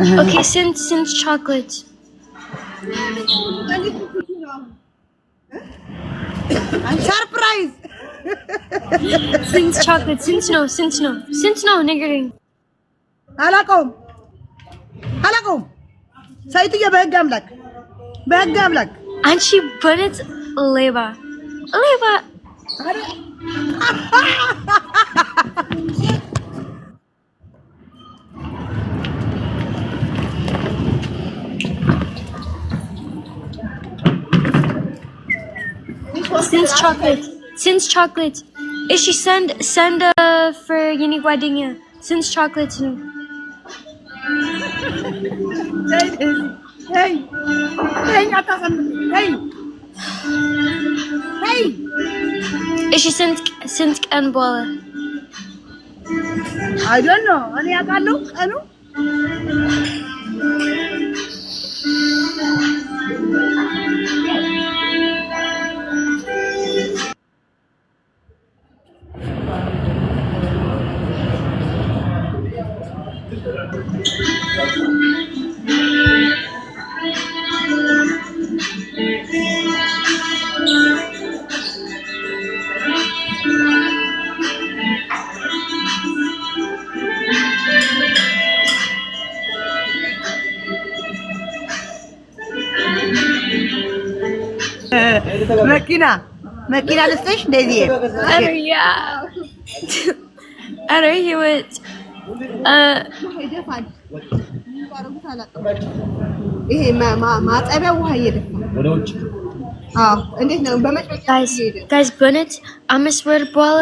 Okay, since chocolate. Surprise! Since chocolate. Since no, niggering. አላውቀውም ሳይትዬ በህግ አምላክ አንቺ በነት ሌባ since chocolate. Is she send for የኔ ጓደኛ since chocolate ነው Hey, እሺ ስንት ቀን በኋላ I don't know. እኔ አውቃለሁ ቀኑ መኪና ልስጥሽ እንደዚህ ኧረ ህይወት ይሄ ማጠቢያ ውሃ እየደፋ ወደ ውጭ እንዴት ነው guys በነት 5 ወር በኋላ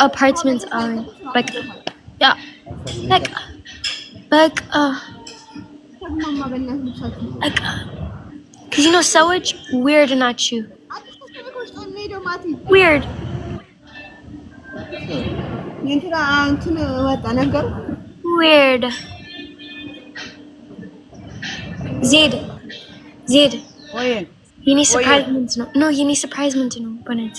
አፓርትመንት አለኝ በቃ because you know ሰዎች weird ናችሁ weird እንትን ወጣ ነገሩ weird ዜድ ወይ የኔ ሰርፕራይዝመንት ነው no የኔ ሰርፕራይዝመንት ነው በነት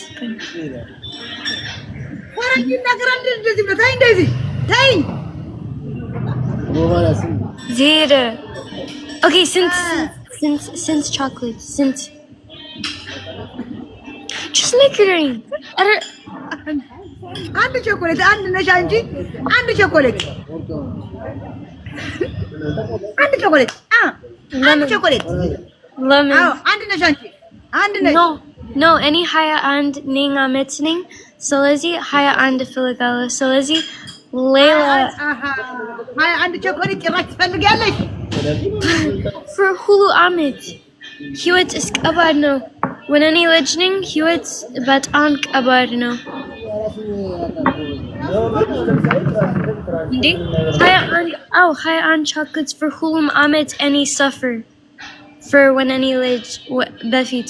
ወራጅ ነገር እንደዚህ ነው ታይ እንደዚህ ታይ ዜድ okay since chocolate since just niggering አንድ ቸኮሌት አንድ ነሽ አንቺ አንድ ቸኮሌት አንድ ቸኮሌት lemon አንድ ነሽ አንቺ አንድ ነሽ no any higher and ning አመት ነኝ ስለዚህ higher and ፍልጋለ ስለዚህ ሌላ አንድ ቸኮሌት ጭራሽ ትፈልጊያለሽ for ሁሉ አመት ህይወት እስከባድ ነው when እኔ ልጅ ነኝ ህይወት በጣም ከባድ ነው እንዴ higher and chocolates for ሁሉም አመት any suffer for when any ልጅ በፊት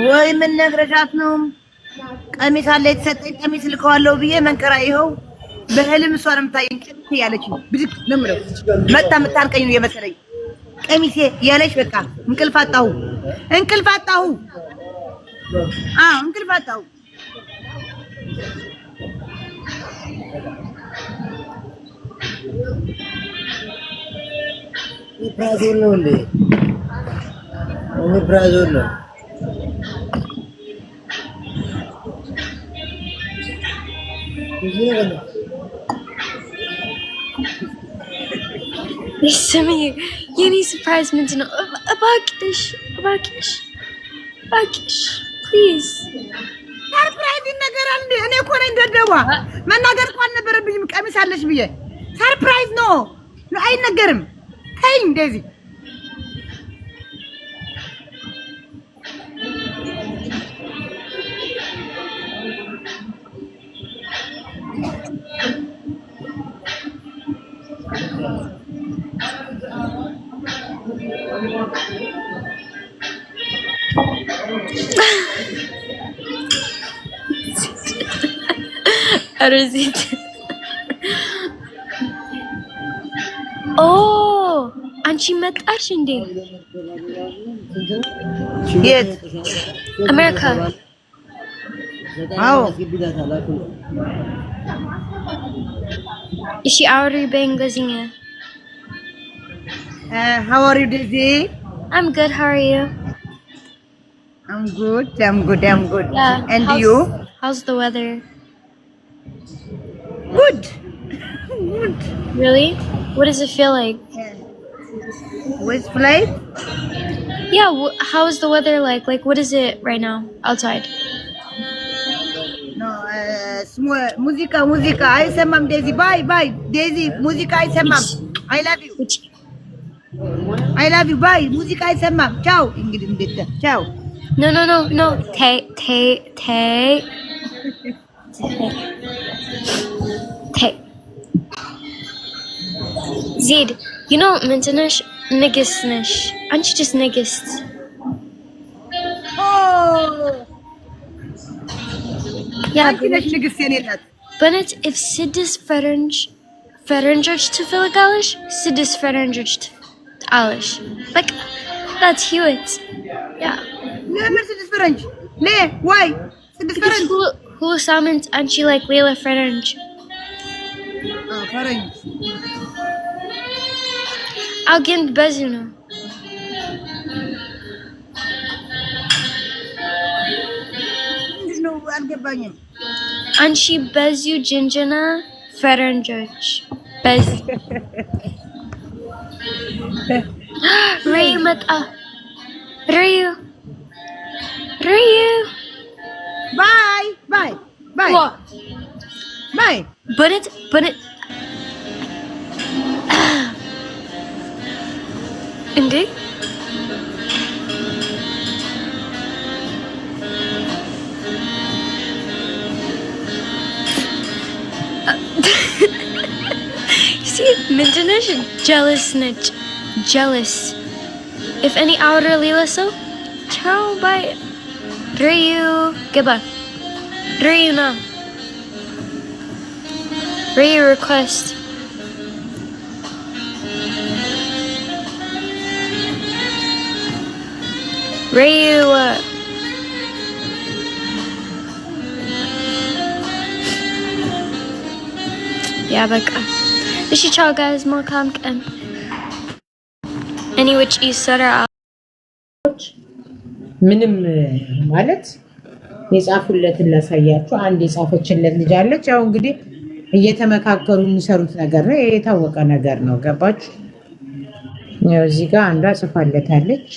ወይ ምን ነግረሻት ነው ቀሚስ አለ የተሰጠኝ ቀሚስ ልከዋለሁ ብዬ መንከራ ይኸው በህልም እሷን የምታየኝ ቀሚስ ያለች ብድቅ ነው የምለው መጣ የምታንቀኝ ነው የመሰለኝ ቀሚሴ ያለች በቃ እንቅልፍ አጣሁ እንቅልፍ አጣሁ ብራዚል ነው እንዴ ብራዚል ነው ስሚ የኔ ሰርፕራይዝ ምንድን ነው እባክሽ ፕሊዝ ሰርፕራይዝ ይነገራል እንዴ እኔ እኮ ነኝ ደደቧ መናገር እኮ አልነበረብኝም ቀሚስ አለሽ ብዬ ሰርፕራይዝ ነው አይነገርም ተይ እንደዚህ አረዚት ኦ አንቺ መጣሽ እንዴ የት? አሜሪካ። አዎ እሺ አውሪ በእንግሊዝኛ። how are you Daisy? I'm good. How are you? I'm good. Yeah. And you? How's the weather? Good. Really? What does it feel like? Which flight? Yeah. How is the weather like? Like, what is it right now outside? No, musica አይሰማም Daisy. Bye Daisy. ሙዚቃ አይሰማም. I love you. Bye. ሙዚቃ አይሰማም. Ciao. እንግዲህ እንዴት ciao. No. Tay. Zid, you know ምንትነሽ ንግስት ነሽ አንቺ just ንግስት አንቺ ነሽ ንግስት የኔ ናት በነት if ስድስት ፈረንጆች ትፈልጋለሽ ስድስት ፈረንጆች ትአለሽ በቃ that's ህይወት yeah ለምን ስድስት ፈረንጅ why ስድስት ፈረንጅ ሁሉ ሳምንት አንቺ like ሌላ ፈረንጅ ፈረንጅ አግን በዙ ነው ነው አልገባኝም አንቺ በዙ ጅንጅና ፈረንጆች በዙ ሬዩ መጣ ሬዩ ባይ በነት እንዴ see ምንድነሽ jealous ነች jealous if any outer ሌላ ሰው ciao bye Ryu goodbye Ryu na Ryu request Ryu yeah በቃ እሺ ቻው guys መልካም ቀን እኔ ውጭ ይሰራ ምንም ማለት የጻፉለትን ላሳያችሁ አንድ የጻፈችለት ልጅ አለች ያው እንግዲህ እየተመካከሩ የሚሰሩት ነገር ነው የታወቀ ነገር ነው ገባችሁ ያው እዚህ ጋር አንዷ ጽፋለታለች